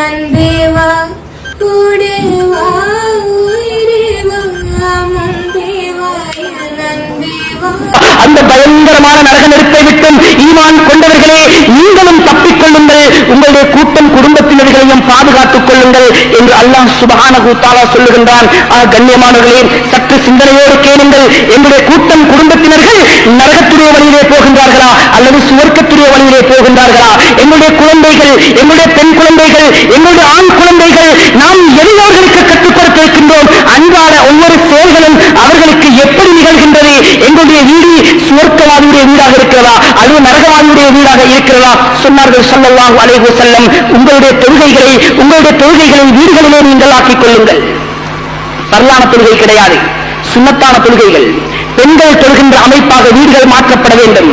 நந்தேவா கூடேவா உயிரேவா நந்தேவா நந்தேவா. அந்த பயங்கரமான நரக நெருப்பை விட்டும் ஈமான் கொண்டவர்களே, நீங்களும் தப்பிக்கொள்ளுங்கள், உங்களுடைய கூட்டம் குடும்பத்தினர்களையும் பாதுகாத்துக் கொள்ளுங்கள் என்று அல்லாஹ் சுப்ஹானஹு வ தஆலா சொல்லுகின்றான். கண்ணியமானவர்களே, சற்று சிந்தனையோடு கேளுங்கள். எங்களுடைய கூட்டம் குடும்பத்தினர்கள் நரகத்துடைய வழியிலே போகின்றார்களா அல்லது சுவர்க்கத்துடைய வழியிலே போகின்றார்களா? எங்களுடைய குழந்தைகள், எங்களுடைய பெண் குழந்தைகள், எங்களுடைய ஆண் குழந்தைகள், நாம் எல்லோர்களுக்கு கற்றுக் கொடுத்திருக்கின்றோம். அன்றாட ஒவ்வொரு செயல்களும் அவர்களுக்கு எப்படி நிகழ்கின்றது? எங்களுடைய வீடு சுவர்க்கவாதியுடைய வீடாக இருக்கிறதா அல்லது நரகவாதியுடைய வீடாக இருக்கிறதா? சொன்னார்கள் ஸல்லல்லாஹு அலைஹி வஸல்லம், உங்களுடைய தொழுகைகளை வீடுகளிலே நீங்கள் ஆக்கிக் கொள்ளுங்கள். பரலான தொழுகை கிடையாது, சுன்னத்தான தொழுகைகள். பெண்கள் தொழுகின்ற அமைப்பாக வீடுகள் மாற்றப்பட வேண்டும்.